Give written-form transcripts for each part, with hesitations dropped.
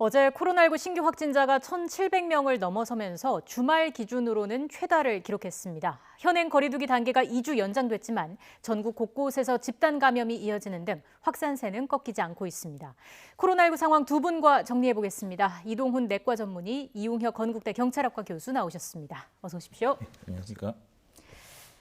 어제 코로나19 신규 확진자가 1,700명을 넘어서면서 주말 기준으로는 최다를 기록했습니다. 현행 거리두기 단계가 2주 연장됐지만 전국 곳곳에서 집단 감염이 이어지는 등 확산세는 꺾이지 않고 있습니다. 코로나19 상황 두 분과 정리해보겠습니다. 이동훈 내과 전문의, 이웅혁 건국대 경찰학과 교수 나오셨습니다. 어서 오십시오. 네, 안녕하십니까.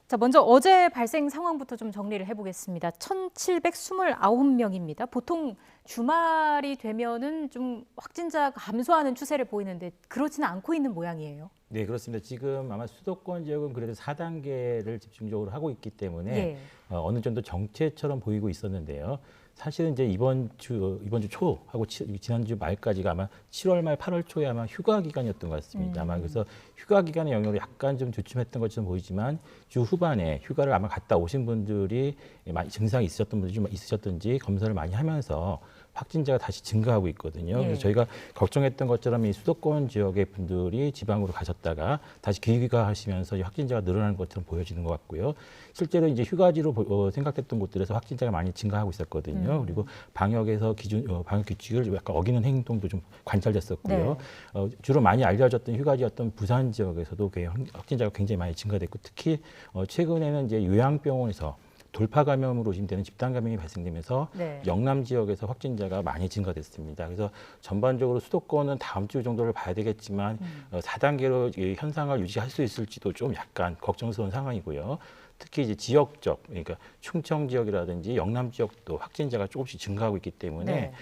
자, 먼저 어제 발생 상황부터 좀 정리를 해보겠습니다. 1,729명입니다. 보통 주말이 되면은 좀 확진자가 감소하는 추세를 보이는데 그렇지는 않고 있는 모양이에요. 네, 그렇습니다. 지금 아마 수도권 지역은 그래도 4단계를 집중적으로 하고 있기 때문에 예. 어느 정도 정체처럼 보이고 있었는데요. 사실은 이제 이번 주 초하고 지난주 말까지가 아마 7월 말 8월 초에 아마 휴가 기간이었던 것 같습니다. 아마 그래서 휴가 기간의 영향으로 약간 좀 주춤했던 것처럼 보이지만 주 후반에 휴가를 아마 갔다 오신 분들이 많이 증상이 있으셨던 분들이 좀 있으셨던지 검사를 많이 하면서 확진자가 다시 증가하고 있거든요. 예. 그래서 저희가 걱정했던 것처럼 이 수도권 지역의 분들이 지방으로 가셨다가 다시 귀가하시면서 확진자가 늘어나는 것처럼 보여지는 것 같고요. 실제로 이제 휴가지로 생각했던 곳들에서 확진자가 많이 증가하고 있었거든요. 그리고 방역 규칙을 약간 어기는 행동도 좀 관찰됐었고요. 네. 주로 많이 알려졌던 휴가지였던 부산 지역에서도 확진자가 굉장히 많이 증가됐고 특히 최근에는 이제 요양병원에서 돌파 감염으로 의심되는 집단 감염이 발생되면서 네. 영남 지역에서 확진자가 많이 증가됐습니다. 그래서 전반적으로 수도권은 다음 주 정도를 봐야 되겠지만 4단계로 이 현상을 유지할 수 있을지도 좀 약간 걱정스러운 상황이고요. 특히 이제 지역적, 그러니까 충청 지역이라든지 영남 지역도 확진자가 조금씩 증가하고 있기 때문에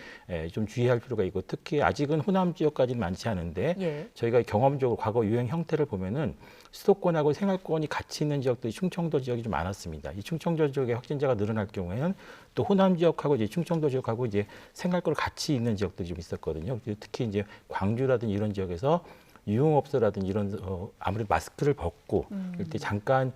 좀 주의할 필요가 있고 특히 아직은 호남 지역까지는 많지 않은데 예. 저희가 경험적으로 과거 유행 형태를 보면은 수도권하고 생활권이 같이 있는 지역들이 충청도 지역이 좀 많았습니다. 이 충청도 지역에 확진자가 늘어날 경우에는 또 호남 지역하고 이제 충청도 지역하고 이제 생활권 같이 있는 지역들이 좀 있었거든요. 특히 이제 광주라든지 이런 지역에서 유흥업소라든지 이런 아무래도 마스크를 벗고 이때 잠깐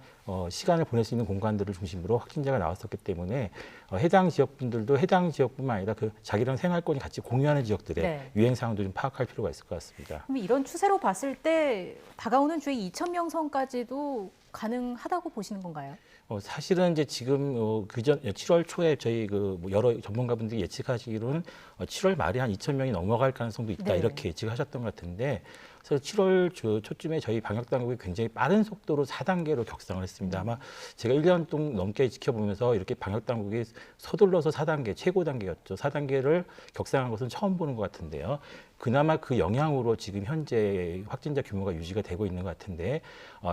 시간을 보낼 수 있는 공간들을 중심으로 확진자가 나왔었기 때문에 해당 지역분들도 해당 지역뿐만 아니라 그 자기랑 생활권이 같이 공유하는 지역들의 네. 유행 상황도 좀 파악할 필요가 있을 것 같습니다. 그럼 이런 추세로 봤을 때 다가오는 주에 2,000명 선까지도 가능하다고 보시는 건가요? 사실은 이제 지금 그전 7월 초에 저희 뭐 여러 전문가분들이 예측하시기로는 7월 말에 한 2,000명이 넘어갈 가능성도 있다 네. 이렇게 예측하셨던 것 같은데 그래서 7월 초쯤에 저희 방역 당국이 굉장히 빠른 속도로 4단계로 격상을 했습니다. 아마 제가 1년 동안 넘게 지켜보면서 이렇게 방역 당국이 서둘러서 4단계 최고 단계였죠. 4단계를 격상한 것은 처음 보는 것 같은데요. 그나마 그 영향으로 지금 현재 확진자 규모가 유지가 되고 있는 것 같은데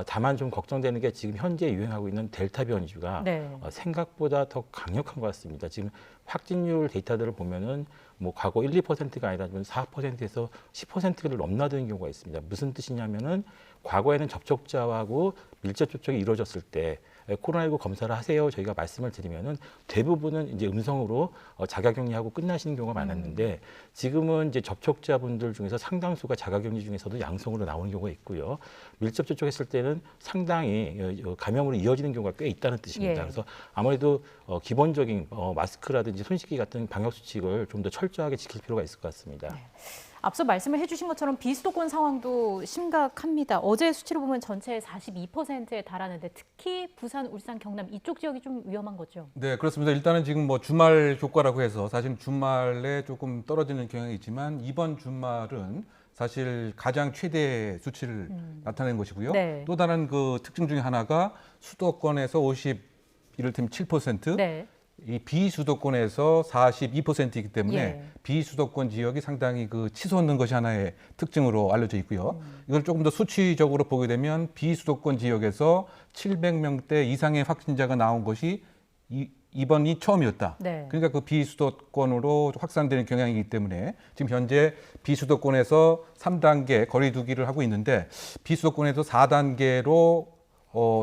다만 좀 걱정되는 게 지금 현재 유행하고 있는 델타 변이주가 네. 생각보다 더 강력한 것 같습니다. 지금 확진율 데이터들을 보면은 뭐 과거 1, 2%가 아니라 4%에서 10%를 넘나드는 경우가 있습니다. 무슨 뜻이냐면은 과거에는 접촉자하고 밀접 접촉이 이루어졌을 때 코로나19 검사를 하세요. 저희가 말씀을 드리면은 대부분은 이제 음성으로 자가격리하고 끝나시는 경우가 많았는데 지금은 이제 접촉자분들 중에서 상당수가 자가격리 중에서도 양성으로 나오는 경우가 있고요. 밀접 접촉했을 때는 상당히 감염으로 이어지는 경우가 꽤 있다는 뜻입니다. 예. 그래서 아무래도 기본적인 마스크라든지 손 씻기 같은 방역 수칙을 좀 더 철저하게 지킬 필요가 있을 것 같습니다. 앞서 말씀을 해주신 것처럼 비수도권 상황도 심각합니다. 어제 수치를 보면 전체의 42%에 달하는데 특히 부산, 울산, 경남 이쪽 지역이 좀 위험한 거죠? 네, 그렇습니다. 일단은 지금 뭐 주말 효과라고 해서 사실 주말에 조금 떨어지는 경향이 있지만 이번 주말은 사실 가장 최대 수치를 나타낸 것이고요. 네. 또 다른 그 특징 중에 하나가 수도권에서 이를테면 7%, 네. 이 비수도권에서 42%이기 때문에 예. 비수도권 지역이 상당히 그 치솟는 것이 하나의 특징으로 알려져 있고요. 이걸 조금 더 수치적으로 보게 되면 비수도권 지역에서 700명대 이상의 확진자가 나온 것이 이번이 처음이었다. 네. 그러니까 그 비수도권으로 확산되는 경향이기 때문에 지금 현재 비수도권에서 3단계 거리두기를 하고 있는데 비수도권에서 4단계로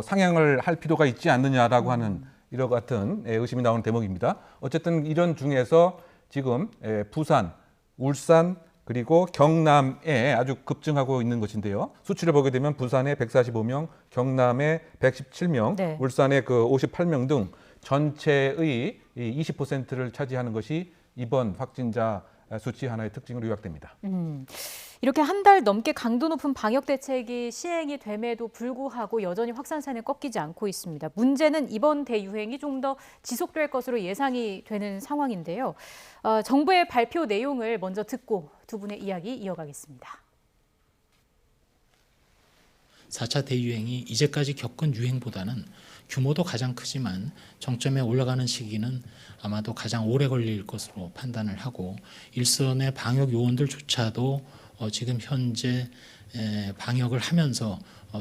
상향을 할 필요가 있지 않느냐라고 하는 이런 같은 의심이 나오는 대목입니다. 어쨌든 이런 중에서 지금 부산, 울산 그리고 경남에 아주 급증하고 있는 것인데요. 수치를 보게 되면 부산에 145명, 경남에 117명, 네. 울산에 그 58명 등 전체의 20%를 차지하는 것이 이번 확진자 수치 하나의 특징으로 요약됩니다. 이렇게 한 달 넘게 강도 높은 방역 대책이 시행이 됨에도 불구하고 여전히 확산세는 꺾이지 않고 있습니다. 문제는 이번 대유행이 좀 더 지속될 것으로 예상이 되는 상황인데요. 정부의 발표 내용을 먼저 듣고 두 분의 이야기 이어가겠습니다. 4차 대유행이 이제까지 겪은 유행보다는 규모도 가장 크지만 정점에 올라가는 시기는 아마도 가장 오래 걸릴 것으로 판단을 하고 일선의 방역 요원들조차도 지금 현재 방역을 하면서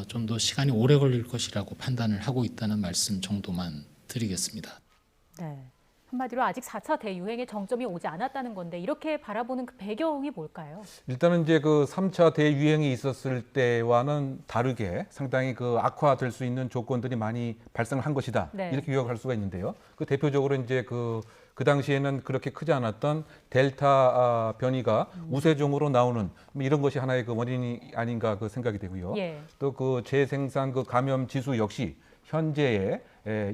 좀 더 시간이 오래 걸릴 것이라고 판단을 하고 있다는 말씀 정도만 드리겠습니다. 네. 한마디로 아직 4차 대유행의 정점이 오지 않았다는 건데 이렇게 바라보는 그 배경이 뭘까요? 일단은 이제 그 3차 대유행이 있었을 때와는 다르게 상당히 그 악화될 수 있는 조건들이 많이 발생한 것이다. 네. 이렇게 요약할 수가 있는데요. 그 대표적으로 이제 그 당시에는 그렇게 크지 않았던 델타 변이가 우세종으로 나오는 이런 것이 하나의 그 원인이 아닌가 그 생각이 되고요. 예. 또 그 재생산 그 감염 지수 역시 현재의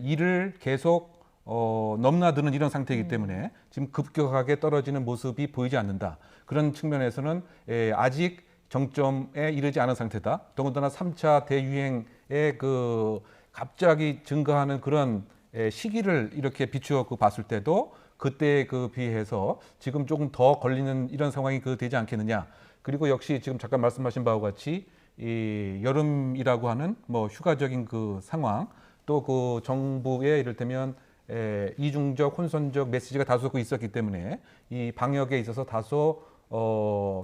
이를 계속 넘나드는 이런 상태이기 때문에 지금 급격하게 떨어지는 모습이 보이지 않는다. 그런 측면에서는 아직 정점에 이르지 않은 상태다. 더군다나 3차 대유행의 그 갑자기 증가하는 그런 시기를 이렇게 비추어 봤을 때도 그때에 그 비해서 지금 조금 더 걸리는 이런 상황이 되지 않겠느냐. 그리고 역시 지금 잠깐 말씀하신 바와 같이 이 여름이라고 하는 뭐 휴가적인 그 상황 또 그 정부의 이를테면 이중적 혼선적 메시지가 다소 있었기 때문에 이 방역에 있어서 다소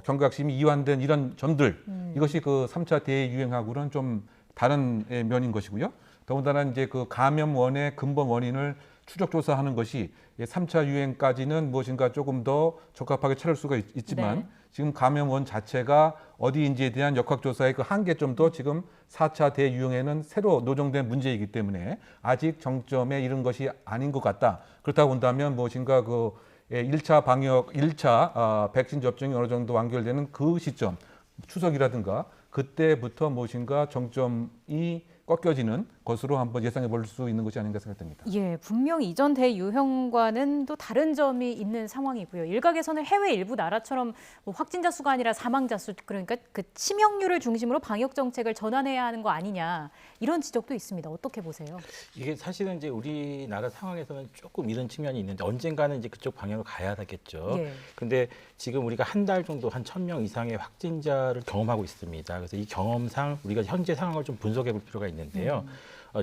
경각심이 이완된 이런 점들 이것이 그 3차 대유행하고는 좀 다른 면인 것이고요. 더군다나 이제 그 감염원의 근본 원인을 추적 조사하는 것이 3차 유행까지는 무엇인가 조금 더 적합하게 찾을 수가 있지만 네. 지금 감염원 자체가 어디인지에 대한 역학조사의 그 한계점도 지금 4차 대유행에는 새로 노정된 문제이기 때문에 아직 정점에 이른 것이 아닌 것 같다. 그렇다고 본다면 무엇인가 그 1차 방역, 1차 백신 접종이 어느 정도 완결되는 그 시점, 추석이라든가 그때부터 무엇인가 정점이 꺾여지는 것으로 한번 예상해 볼 수 있는 것이 아닌가 생각됩니다. 예, 분명히 이전 대유행과는 또 다른 점이 있는 상황이고요. 일각에서는 해외 일부 나라처럼 뭐 확진자 수가 아니라 사망자 수, 그러니까 그 치명률을 중심으로 방역 정책을 전환해야 하는 거 아니냐 이런 지적도 있습니다. 어떻게 보세요? 이게 사실은 이제 우리나라 상황에서는 조금 이런 측면이 있는데 언젠가는 이제 그쪽 방향으로 가야 되겠죠. 예. 근데 지금 우리가 한 달 정도 한 1,000명 이상의 확진자를 경험하고 있습니다. 그래서 이 경험상 우리가 현재 상황을 좀 분석해 볼 필요가 있는데요.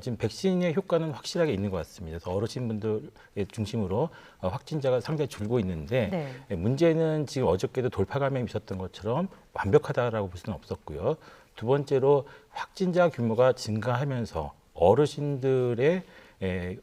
지금 백신의 효과는 확실하게 있는 것 같습니다. 그래서 어르신분들 중심으로 확진자가 상당히 줄고 있는데 네. 문제는 지금 어저께도 돌파 감염이 있었던 것처럼 완벽하다라고 볼 수는 없었고요. 두 번째로 확진자 규모가 증가하면서 어르신들의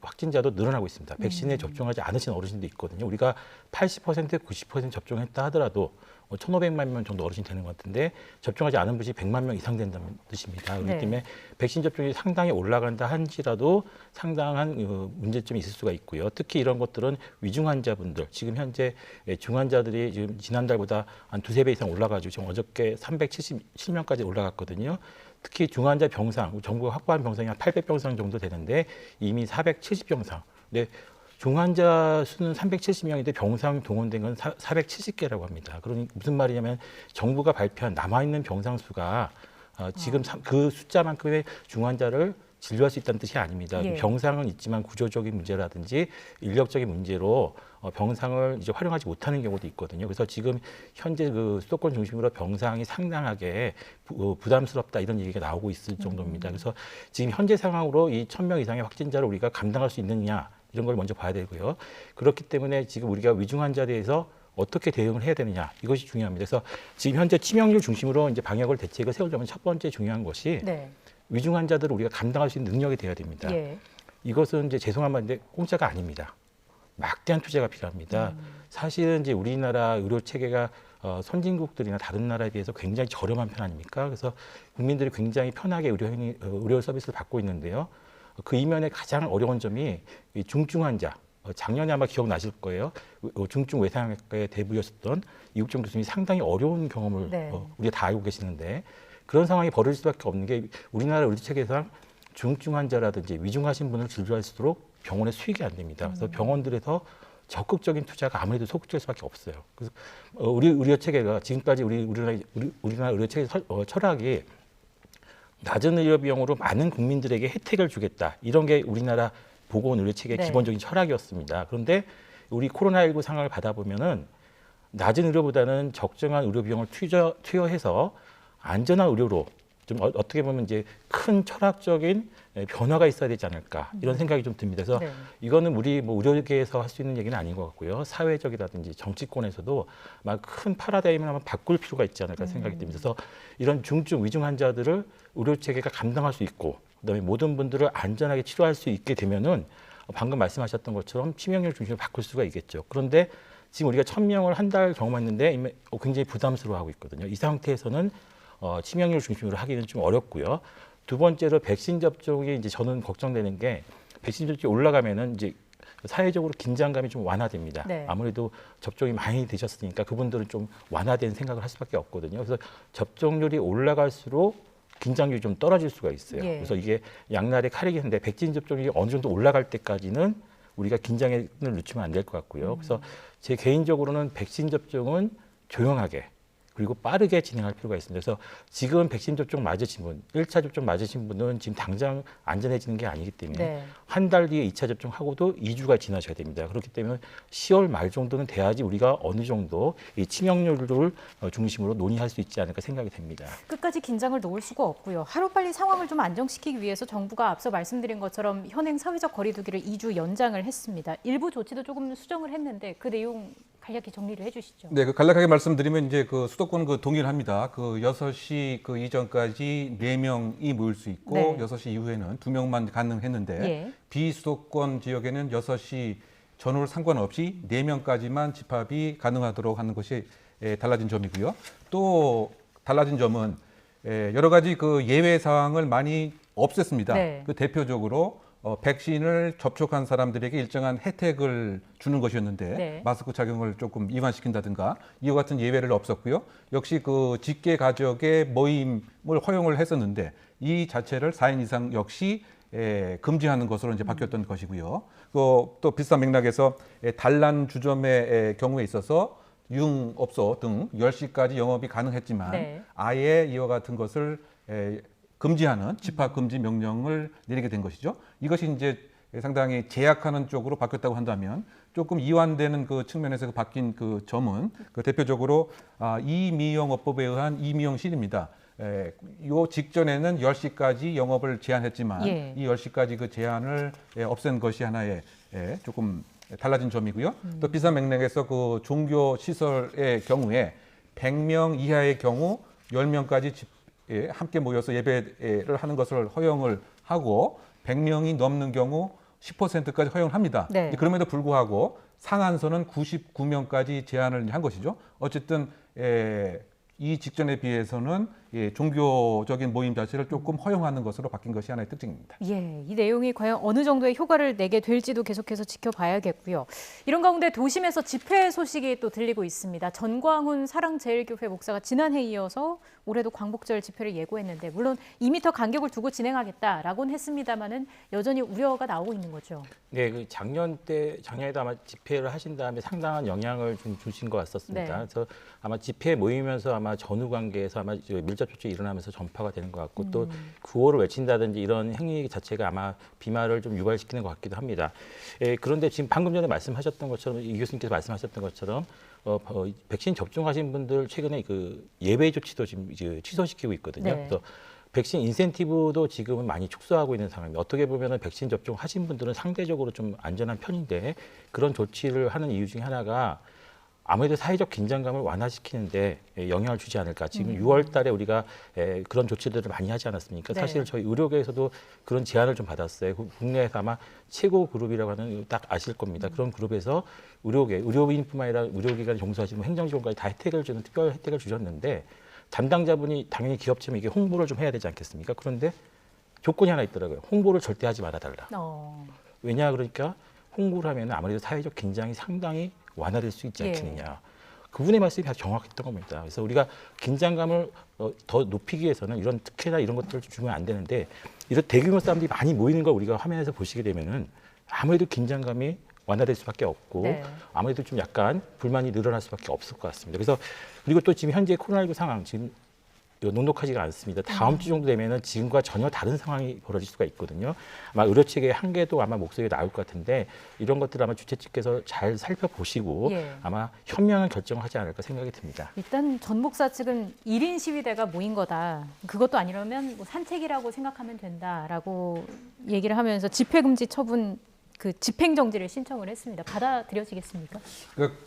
확진자도 늘어나고 있습니다. 백신에 접종하지 않으신 어르신도 있거든요. 우리가 80%, 90% 접종했다 하더라도 1,500만 명 정도 어르신이 되는 것 같은데 접종하지 않은 분이 100만 명 이상 된다는 뜻입니다. 그렇기 네. 때문에 백신 접종이 상당히 올라간다 한지라도 상당한 문제점이 있을 수가 있고요. 특히 이런 것들은 위중 환자분들, 지금 현재 중환자들이 지금 지난달보다 한 두세 배 이상 올라가지고 지금 어저께 377명까지 올라갔거든요. 특히 중환자 병상, 정부가 확보한 병상이 한 800병상 정도 되는데 이미 470병상. 근데 중환자 수는 370명인데 병상 동원된 건 470개라고 합니다. 그러니 무슨 말이냐면 정부가 발표한 남아있는 병상 수가 지금 그 숫자만큼의 중환자를 진료할 수 있다는 뜻이 아닙니다. 예. 병상은 있지만 구조적인 문제라든지 인력적인 문제로 병상을 이제 활용하지 못하는 경우도 있거든요. 그래서 지금 현재 그 수도권 중심으로 병상이 상당하게 부담스럽다 이런 얘기가 나오고 있을 정도입니다. 그래서 지금 현재 상황으로 이 1,000명 이상의 확진자를 우리가 감당할 수 있느냐 이런 걸 먼저 봐야 되고요. 그렇기 때문에 지금 우리가 위중 환자에 대해서 어떻게 대응을 해야 되느냐 이것이 중요합니다. 그래서 지금 현재 치명률 중심으로 이제 방역을 대책을 세우려면 첫 번째 중요한 것이 네. 위중 환자들을 우리가 감당할 수 있는 능력이 돼야 됩니다. 예. 이것은 이제 죄송한 말인데 공짜가 아닙니다. 막대한 투자가 필요합니다. 사실은 이제 우리나라 의료 체계가 선진국들이나 다른 나라에 비해서 굉장히 저렴한 편 아닙니까? 그래서 국민들이 굉장히 편하게 의료 서비스를 받고 있는데요. 그 이면에 가장 어려운 점이 이 중증 환자. 작년에 아마 기억나실 거예요. 중증 외상외과에 대부였었던 이국정 교수님이 상당히 어려운 경험을 네. 우리가 다 알고 계시는데 그런 상황이 벌어질 수밖에 없는 게 우리나라 의료 체계상 중증 환자라든지 위중하신 분을 진료할수록 병원에 수익이 안 됩니다. 그래서 병원들에서 적극적인 투자가 아무래도 소극적일 수밖에 없어요. 그래서 우리 의료 체계가 지금까지 우리나라 의료 체계 철학이 낮은 의료 비용으로 많은 국민들에게 혜택을 주겠다. 이런 게 우리나라 보건 의료 체계의 네. 기본적인 철학이었습니다. 그런데 우리 코로나19 상황을 받아보면은 낮은 의료보다는 적정한 의료 비용을 투여해서 안전한 의료로 좀 어떻게 보면 이제 큰 철학적인 변화가 있어야 되지 않을까 이런 생각이 좀 듭니다. 그래서 네. 이거는 우리 뭐 의료계에서 할 수 있는 얘기는 아닌 것 같고요. 사회적이라든지 정치권에서도 막 큰 파라다임을 한번 바꿀 필요가 있지 않을까 생각이 듭니다. 그래서 이런 중증 위중 환자들을 의료 체계가 감당할 수 있고 그다음에 모든 분들을 안전하게 치료할 수 있게 되면은 방금 말씀하셨던 것처럼 치명률 중심으로 바꿀 수가 있겠죠. 그런데 지금 우리가 1,000명을 한 달 경험했는데 굉장히 부담스러워하고 있거든요. 이 상태에서는 치명률 중심으로 하기는 좀 어렵고요. 두 번째로 백신 접종이 이제 저는 걱정되는 게 백신 접종이 올라가면은 이제 사회적으로 긴장감이 좀 완화됩니다. 네. 아무래도 접종이 많이 되셨으니까 그분들은 좀 완화된 생각을 할 수밖에 없거든요. 그래서 접종률이 올라갈수록 긴장률이 좀 떨어질 수가 있어요. 예. 그래서 이게 양날의 칼이긴 한데 백신 접종이 어느 정도 올라갈 때까지는 우리가 긴장을 늦추면 안 될 것 같고요. 그래서 제 개인적으로는 백신 접종은 조용하게 그리고 빠르게 진행할 필요가 있습니다. 그래서 지금 백신 접종 맞으신 분, 1차 접종 맞으신 분은 지금 당장 안전해지는 게 아니기 때문에 네. 한 달 뒤에 2차 접종하고도 2주가 지나셔야 됩니다. 그렇기 때문에 10월 말 정도는 돼야지 우리가 어느 정도 이 치명률을 중심으로 논의할 수 있지 않을까 생각이 됩니다. 끝까지 긴장을 놓을 수가 없고요. 하루빨리 상황을 좀 안정시키기 위해서 정부가 앞서 말씀드린 것처럼 현행 사회적 거리두기를 2주 연장을 했습니다. 일부 조치도 조금 수정을 했는데 그 내용 간략히 정리를 해주시죠. 네, 그 간략하게 말씀드리면 이제 그 수도권 그 동일합니다. 그 6시 그 이전까지 4명이 모일 수 있고 네. 6시 이후에는 2명만 가능했는데 예. 비수도권 지역에는 6시 전후를 상관없이 4명까지만 집합이 가능하도록 하는 것이 달라진 점이고요. 또 달라진 점은 여러 가지 그 예외 사항을 많이 없앴습니다. 네. 그 대표적으로 백신을 접촉한 사람들에게 일정한 혜택을 주는 것이었는데 네. 마스크 착용을 조금 이완시킨다든가 이와 같은 예외를 없었고요. 역시 그 직계 가족의 모임을 허용을 했었는데 이 자체를 4인 이상 역시 금지하는 것으로 이제 바뀌었던 것이고요. 또 비슷한 맥락에서 단란 주점의 경우에 있어서 유흥업소 등 10시까지 영업이 가능했지만 네. 아예 이와 같은 것을 금지하는 집합 금지 명령을 내리게 된 것이죠. 이것이 이제 상당히 제약하는 쪽으로 바뀌었다고 한다면 조금 이완되는 그 측면에서 바뀐 그 점은 그 대표적으로 이미영업법에 의한 이미영실입니다. 요 직전에는 10시까지 영업을 제한했지만 예. 이 10시까지 그 제한을 없앤 것이 하나의 조금 달라진 점이고요. 또 비슷한 맥락에서 그 종교 시설의 경우에 100명 이하의 경우 10명까지 함께 모여서 예배를 하는 것을 허용을 하고 100명이 넘는 경우 10%까지 허용을 합니다. 네. 그럼에도 불구하고 상한선은 99명까지 제한을 한 것이죠. 어쨌든 이 직전에 비해서는 종교적인 모임 자체를 조금 허용하는 것으로 바뀐 것이 하나의 특징입니다. 예, 이 내용이 과연 어느 정도의 효과를 내게 될지도 계속해서 지켜봐야겠고요. 이런 가운데 도심에서 집회 소식이 또 들리고 있습니다. 전광훈 사랑제일교회 목사가 지난해에 이어서 올해도 광복절 집회를 예고했는데 물론 2m 간격을 두고 진행하겠다라고는 했습니다마는 여전히 우려가 나오고 있는 거죠. 네, 그 작년에도 아마 집회를 하신 다음에 상당한 영향을 좀 주신 것 같았습니다. 네. 그래서 아마 집회 모이면서 아마 전후 관계에서 아마 밀접 접촉이 일어나면서 전파가 되는 것 같고 또 구호를 외친다든지 이런 행위 자체가 아마 비말을 좀 유발시키는 것 같기도 합니다. 그런데 지금 방금 전에 말씀하셨던 것처럼 이 교수님께서 말씀하셨던 것처럼 백신 접종하신 분들 최근에 그 예외 조치도 지금 이제 취소시키고 있거든요. 네. 그래서 백신 인센티브도 지금은 많이 축소하고 있는 상황입니다. 어떻게 보면 백신 접종하신 분들은 상대적으로 좀 안전한 편인데 그런 조치를 하는 이유 중에 하나가 아무래도 사회적 긴장감을 완화시키는데 영향을 주지 않을까. 지금 6월 달에 우리가 그런 조치들을 많이 하지 않았습니까? 네. 사실 저희 의료계에서도 그런 제안을 좀 받았어요. 국내에서 아마 최고 그룹이라고 하는 딱 아실 겁니다. 그런 그룹에서 의료인뿐만 아니라 의료기관에 종사하시는 행정직원까지 다 혜택을 주는 특별 혜택을 주셨는데 담당자분이 당연히 기업체면 이게 홍보를 좀 해야 되지 않겠습니까? 그런데 조건이 하나 있더라고요. 홍보를 절대 하지 말아달라. 왜냐 그러니까 홍보를 하면 아무래도 사회적 긴장이 상당히 완화될 수 있지 않겠느냐. 그분의 말씀이 아주 정확했던 겁니다. 그래서 우리가 긴장감을 더 높이기 위해서는 이런 특혜나 이런 것들을 주면 안 되는데 이런 대규모 사람들이 많이 모이는 걸 우리가 화면에서 보시게 되면은 아무래도 긴장감이 완화될 수밖에 없고 네. 아무래도 좀 약간 불만이 늘어날 수밖에 없을 것 같습니다. 그래서 그리고 또 지금 현재 코로나19 상황 지금 녹록하지가 않습니다. 다음 주 정도 되면은 지금과 전혀 다른 상황이 벌어질 수가 있거든요. 아마 의료 측의 한계도 아마 목소리가 나올 것 같은데 이런 것들 아마 주최 측에서 잘 살펴보시고 예. 아마 현명한 결정을 하지 않을까 생각이 듭니다. 일단 전 목사 측은 1인 시위대가 모인 거다. 그것도 아니라면 뭐 산책이라고 생각하면 된다라고 얘기를 하면서 집회금지 처분 그 집행정지를 신청을 했습니다. 받아들여지겠습니까?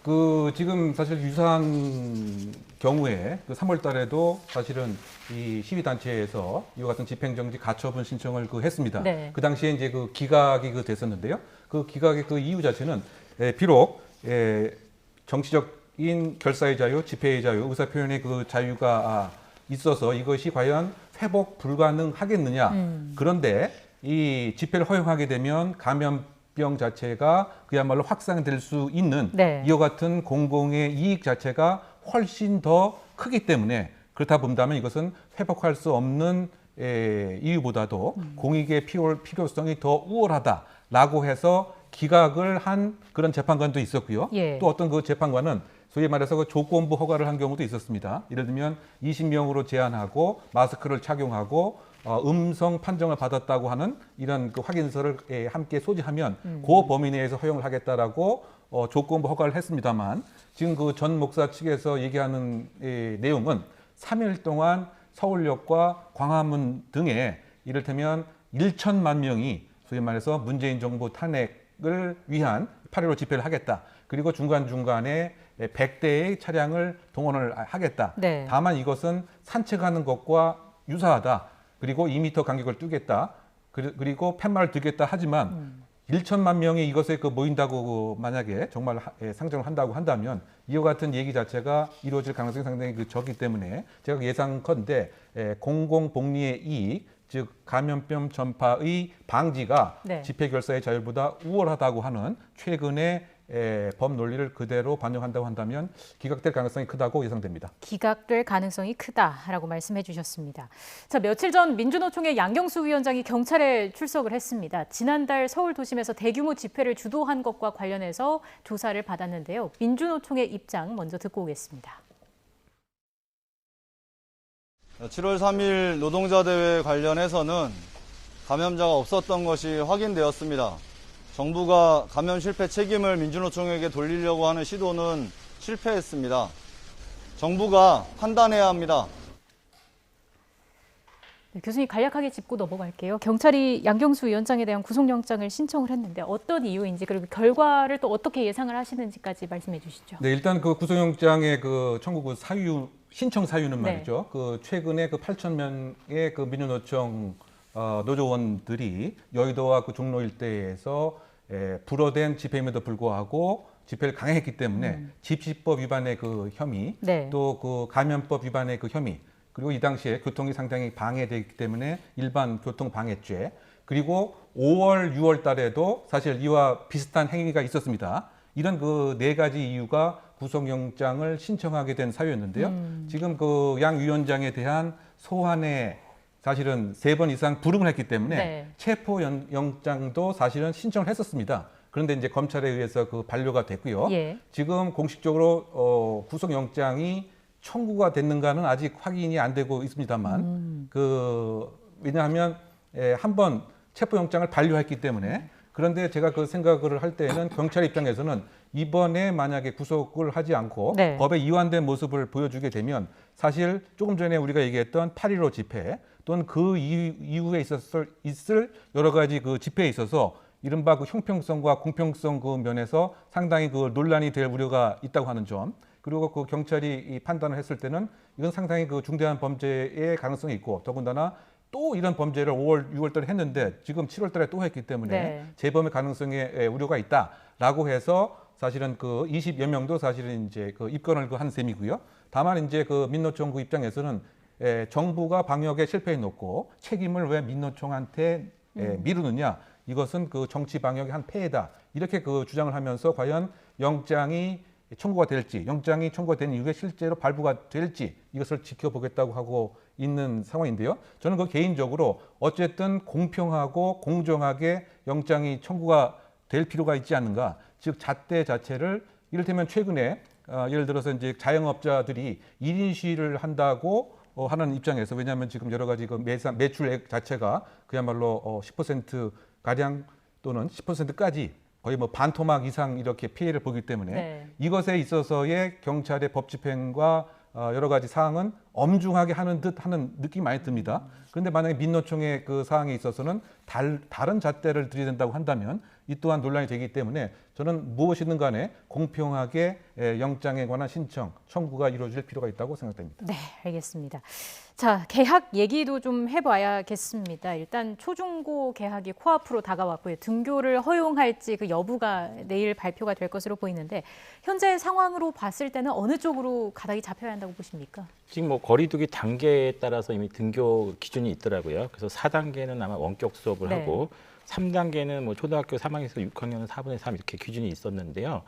그 지금 사실 유사한 경우에 그 3월 달에도 사실은 이 시위 단체에서 이와 같은 집행정지 가처분 신청을 했습니다. 네. 그 당시에 이제 그 기각이 됐었는데요. 그 기각의 그 이유 자체는 비록 정치적인 결사의 자유, 집회의 자유, 의사 표현의 그 자유가 있어서 이것이 과연 회복 불가능하겠느냐. 그런데 이 집회를 허용하게 되면 감염병 자체가 그야말로 확산될 수 있는 네. 이와 같은 공공의 이익 자체가 훨씬 더 크기 때문에 그렇다 본다면 이것은 회복할 수 없는 이유보다도 공익의 필요성이 더 우월하다라고 해서 기각을 한 그런 재판관도 있었고요. 예. 또 어떤 그 재판관은 소위 말해서 그 조건부 허가를 한 경우도 있었습니다. 예를 들면 20명으로 제한하고 마스크를 착용하고 음성 판정을 받았다고 하는 이런 그 확인서를 함께 소지하면 그 범위 내에서 허용을 하겠다라고 조건부 허가를 했습니다만 지금 그 전 목사 측에서 얘기하는 내용은 3일 동안 서울역과 광화문 등에 이를테면 1천만 명이 소위 말해서 문재인 정부 탄핵을 위한 8.15 집회를 하겠다. 그리고 중간중간에 100대의 차량을 동원을 하겠다. 네. 다만 이것은 산책하는 것과 유사하다. 그리고 2m 간격을 두겠다. 그리고 팻말을 들겠다 하지만 1천만 명이 이것에 모인다고 만약에 정말 상정을 한다고 한다면 이와 같은 얘기 자체가 이루어질 가능성이 상당히 적기 때문에 제가 예상컨대 공공복리의 이익, 즉 감염병 전파의 방지가 네. 집회 결사의 자유보다 우월하다고 하는 최근의 법 논리를 그대로 반영한다고 한다면 기각될 가능성이 크다고 예상됩니다. 기각될 가능성이 크다라고 말씀해 주셨습니다. 자, 며칠 전 민주노총의 양경수 위원장이 경찰에 출석을 했습니다. 지난달 서울 도심에서 대규모 집회를 주도한 것과 관련해서 조사를 받았는데요. 민주노총의 입장 먼저 듣고 오겠습니다. 7월 3일 노동자 대회 관련해서는 감염자가 없었던 것이 확인되었습니다. 정부가 감염 실패 책임을 민주노총에게 돌리려고 하는 시도는 실패했습니다. 정부가 판단해야 합니다. 네, 교수님 간략하게 짚고 넘어갈게요. 경찰이 양경수 위원장에 대한 구속영장을 신청을 했는데 어떤 이유인지 그리고 결과를 또 어떻게 예상을 하시는지까지 말씀해 주시죠. 네, 일단 그 구속영장의 청구 신청 사유는 네. 말이죠. 최근에 8,000명의 민주노총 노조원들이 여의도와 종로 일대에서 불어된 집회임에도 불구하고 집회를 강행했기 때문에 집시법 위반의 혐의, 네. 또 감염법 위반의 혐의, 그리고 이 당시에 교통이 상당히 방해되기 때문에 일반 교통방해죄, 그리고 5월, 6월 달에도 사실 이와 비슷한 행위가 있었습니다. 이런 네 가지 이유가 구속영장을 신청하게 된 사유였는데요. 지금 양 위원장에 대한 소환에 사실은 3번 이상 불응을 했기 때문에 네. 체포영장도 사실은 신청을 했었습니다. 그런데 이제 검찰에 의해서 반려가 됐고요. 예. 지금 공식적으로 구속영장이 청구가 됐는가는 아직 확인이 안 되고 있습니다만, 왜냐하면 한번 체포영장을 반려했기 때문에. 그런데 제가 생각을 할 때에는 경찰 입장에서는 이번에 만약에 구속을 하지 않고 네. 법에 이완된 모습을 보여주게 되면 사실 조금 전에 우리가 얘기했던 8.15 집회 또는 그 이후에 있을 여러 가지 집회에 있어서 이른바 형평성과 공평성 면에서 상당히 논란이 될 우려가 있다고 하는 점, 그리고 경찰이 판단을 했을 때는 이건 상당히 중대한 범죄의 가능성이 있고 더군다나 또 이런 범죄를 5월, 6월 달에 했는데 지금 7월 달에 또 했기 때문에 네. 재범의 가능성에 우려가 있다라고 해서 사실은 20여 명도 사실은 이제 입건을 한 셈이고요. 다만 이제 민노총 입장에서는 정부가 방역에 실패해 놓고 책임을 왜 민노총한테 미루느냐, 이것은 정치 방역의 한 폐해다, 이렇게 주장을 하면서 과연 영장이 청구가 될지, 영장이 청구가 된 이후에 실제로 발부가 될지 이것을 지켜보겠다고 하고 있는 상황인데요. 저는 개인적으로 어쨌든 공평하고 공정하게 영장이 청구가 될 필요가 있지 않는가. 즉 잣대 자체를 이를테면 최근에 예를 들어서 이제 자영업자들이 1인 시위를 한다고 하는 입장에서 왜냐하면 지금 여러 가지 그 매출액 자체가 그야말로 10% 가량 또는 10%까지 거의 뭐 반토막 이상 이렇게 피해를 보기 때문에 네. 이것에 있어서의 경찰의 법 집행과 여러 가지 사항은 엄중하게 하는 듯 하는 느낌이 많이 듭니다. 그런데 만약에 민노총의 그 사항에 있어서는 다른 잣대를 들이댄다고 한다면 이 또한 논란이 되기 때문에 저는 무엇이든 간에 공평하게 영장에 관한 신청, 청구가 이루어질 필요가 있다고 생각됩니다. 네, 알겠습니다. 자, 개학 얘기도 좀 해봐야겠습니다. 일단 초중고 개학이 코앞으로 다가왔고요. 등교를 허용할지 그 여부가 내일 발표가 될 것으로 보이는데 현재 상황으로 봤을 때는 어느 쪽으로 가닥이 잡혀야 한다고 보십니까? 지금 뭐 거리두기 단계에 따라서 이미 등교 기준이 있더라고요. 그래서 4단계는 아마 원격 수업을 네. 하고 3단계는 뭐 초등학교 3학년에서 6학년은 4분의 3 이렇게 기준이 있었는데요.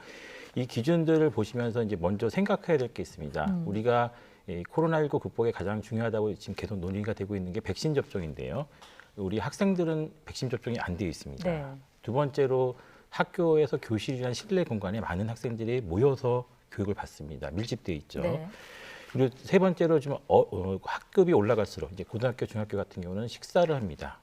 이 기준들을 보시면서 이제 먼저 생각해야 될 게 있습니다. 우리가 이 코로나19 극복에 가장 중요하다고 지금 계속 논의가 되고 있는 게 백신 접종인데요. 우리 학생들은 백신 접종이 안 되어 있습니다. 네. 두 번째로 학교에서 교실이란 실내 공간에 많은 학생들이 모여서 교육을 받습니다. 밀집되어 있죠. 네. 그리고 세 번째로 좀 학급이 올라갈수록 이제 고등학교, 중학교 같은 경우는 식사를 합니다.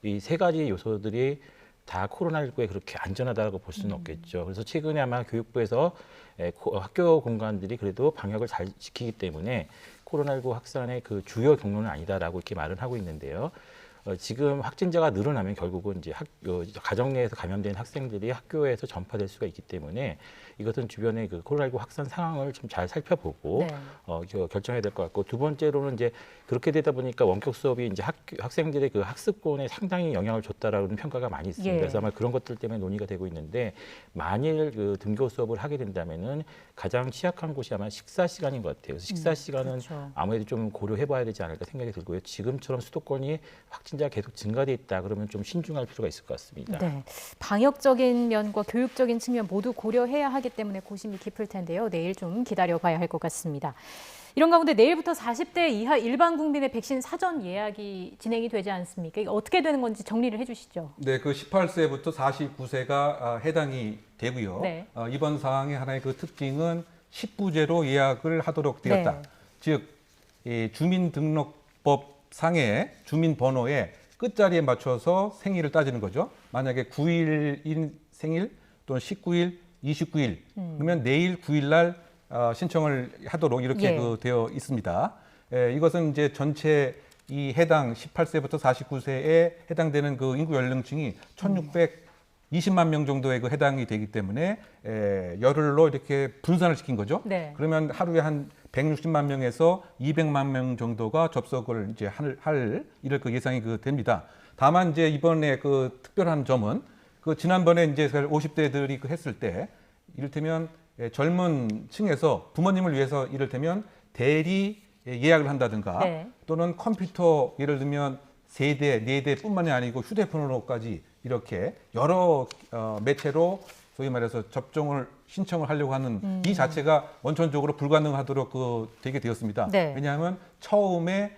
이 세 가지 요소들이 다 코로나19에 그렇게 안전하다고 볼 수는 없겠죠. 그래서 최근에 아마 교육부에서 학교 공간들이 그래도 방역을 잘 지키기 때문에 코로나19 확산의 그 주요 경로는 아니다라고 이렇게 말을 하고 있는데요. 지금 확진자가 늘어나면 결국은 이제 가정 내에서 감염된 학생들이 학교에서 전파될 수가 있기 때문에 이것은 주변의 그 코로나19 확산 상황을 좀 잘 살펴보고 네. 결정해야 될 것 같고 두 번째로는 이제 그렇게 되다 보니까 원격 수업이 이제 학생들의 그 학습권에 상당히 영향을 줬다라는 평가가 많이 있습니다. 예. 그래서 아마 그런 것들 때문에 논의가 되고 있는데 만일 그 등교 수업을 하게 된다면은 가장 취약한 곳이 아마 식사 시간인 것 같아요. 그래서 식사 시간은 그렇죠. 아무래도 좀 고려해봐야 되지 않을까 생각이 들고요. 지금처럼 수도권이 확진자가 계속 증가돼 있다 그러면 좀 신중할 필요가 있을 것 같습니다. 네, 방역적인 면과 교육적인 측면 모두 고려해야 하기 때문에 고심이 깊을 텐데요. 내일 좀 기다려봐야 할 것 같습니다. 이런 가운데 내일부터 40대 이하 일반 국민의 백신 사전 예약이 진행이 되지 않습니까? 이게 어떻게 되는 건지 정리를 해주시죠. 네, 그 18세부터 49세가 해당이 되고요. 네. 이번 사항의 하나의 그 특징은 10부제로 예약을 하도록 되었다. 네. 즉, 이 주민등록법 상의 주민번호에 끝자리에 맞춰서 생일을 따지는 거죠. 만약에 9일인 생일 또는 19일, 29일 그러면 내일 9일 날 신청을 하도록 이렇게 예. 되어 있습니다. 이것은 이제 전체 이 해당 18세부터 49세에 해당되는 그 인구 연령층이 1,620만 명 정도에 그 해당이 되기 때문에 열흘로 이렇게 분산을 시킨 거죠. 네. 그러면 하루에 한 160만 명에서 200만 명 정도가 접속을 이제 할 이럴 그 예상이 됩니다. 다만 이제 이번에 그 특별한 점은 그 지난번에 이제 50대들이 그 했을 때 이를테면 젊은 층에서 부모님을 위해서 이를테면 대리 예약을 한다든가 네. 또는 컴퓨터 예를 들면 3대, 4대뿐만이 아니고 휴대폰으로까지 이렇게 여러 매체로 소위 말해서 신청을 하려고 하는 이 자체가 원천적으로 불가능하도록 되게 되었습니다. 네. 왜냐하면 처음에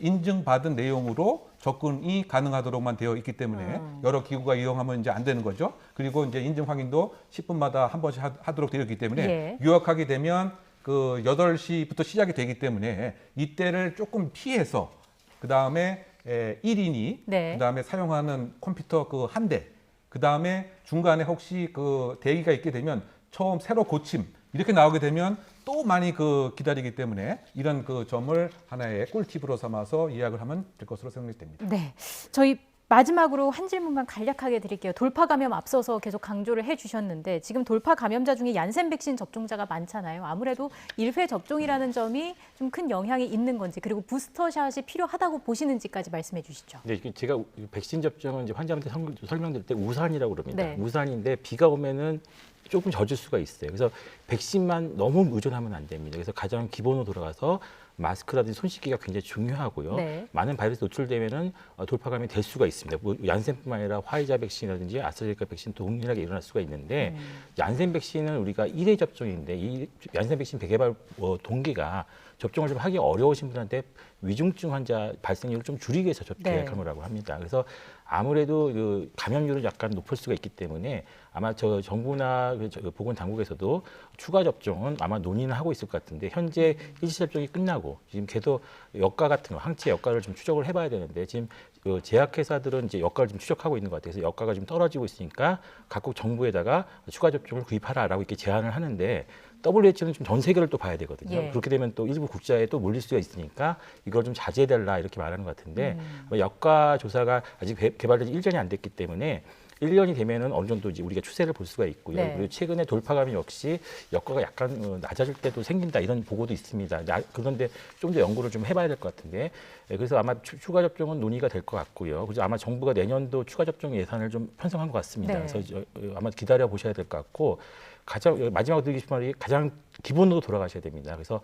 인증받은 내용으로 접근이 가능하도록만 되어 있기 때문에 여러 기구가 이용하면 이제 안 되는 거죠. 그리고 이제 인증 확인도 10분마다 한 번씩 하도록 되어 있기 때문에 예. 유학하게 되면 그 8시부터 시작이 되기 때문에 이때를 조금 피해서 그다음에 1인이 네. 그다음에 사용하는 컴퓨터 그 한 대, 그다음에 중간에 혹시 그 대기가 있게 되면 처음 새로 고침 이렇게 나오게 되면 또 많이 기다리기 때문에 이런 그 점을 하나의 꿀팁으로 삼아서 예약을 하면 될 것으로 생각됩니다. 네, 저희 마지막으로 한 질문만 간략하게 드릴게요. 돌파 감염 앞서서 계속 강조를 해주셨는데 지금 돌파 감염자 중에 얀센 백신 접종자가 많잖아요. 아무래도 1회 접종이라는 점이 좀 큰 영향이 있는 건지 그리고 부스터샷이 필요하다고 보시는지까지 말씀해 주시죠. 네, 제가 백신 접종은 이제 환자한테 설명드릴 때 우산이라고 그럽니다. 네. 우산인데 비가 오면은 조금 젖을 수가 있어요. 그래서 백신만 너무 의존하면 안 됩니다. 그래서 가장 기본으로 돌아가서 마스크라든지 손 씻기가 굉장히 중요하고요. 네. 많은 바이러스 노출되면은 돌파감이 될 수가 있습니다. 뭐 얀센뿐만 아니라 화이자 백신이라든지 아스트라제네카 백신도 동일하게 일어날 수가 있는데 얀센 백신은 우리가 1회 접종인데 이 얀센 백신 재개발 동기가 접종을 좀 하기 어려우신 분한테 위중증 환자 발생률을 좀 줄이기 위해서 네. 계획한 거라고 합니다. 그래서 아무래도 그 감염률은 약간 높을 수가 있기 때문에 아마 저 정부나 보건당국에서도 추가 접종은 아마 논의는 하고 있을 것 같은데 현재 일시 접종이 끝나고 지금 계속 여가 같은 거 항체 여가를 좀 추적을 해봐야 되는데 지금 그 제약회사들은 이제 여가를 좀 추적하고 있는 것 같아요. 그래서 여가가 좀 떨어지고 있으니까 각국 정부에다가 추가 접종을 구입하라라고 이렇게 제안을 하는데 WHO는 좀 전 세계를 또 봐야 되거든요. 예. 그렇게 되면 또 일부 국자에 또 몰릴 수가 있으니까 이걸 좀 자제해달라 이렇게 말하는 것 같은데 뭐 여가 조사가 아직 개발된 지 1년이 안 됐기 때문에 1년이 되면은 어느 정도 이제 우리가 추세를 볼 수가 있고요. 네. 그리고 최근에 돌파감이 역시 여가가 약간 낮아질 때도 생긴다 이런 보고도 있습니다. 그런데 좀 더 연구를 좀 해봐야 될 것 같은데 그래서 아마 추가 접종은 논의가 될 것 같고요. 그래서 아마 정부가 내년도 추가 접종 예산을 좀 편성한 것 같습니다. 네. 그래서 아마 기다려 보셔야 될 것 같고 가장 마지막으로 드리고 싶은 말이 가장 기본으로 돌아가셔야 됩니다. 그래서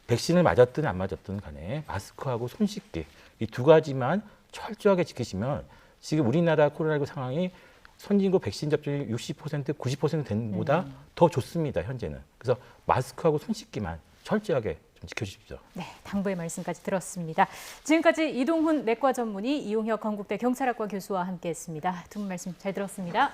백신을 맞았든 안 맞았든 간에 마스크하고 손 씻기 이 두 가지만 철저하게 지키시면 지금 우리나라 코로나19 상황이 선진국 백신 접종이 60%, 90% 되는 것보다 더 좋습니다. 현재는. 그래서 마스크하고 손 씻기만 철저하게 좀 지켜주십시오. 네, 당부의 말씀까지 들었습니다. 지금까지 이동훈 내과 전문의, 이용혁 건국대 경찰학과 교수와 함께했습니다. 두 분 말씀 잘 들었습니다.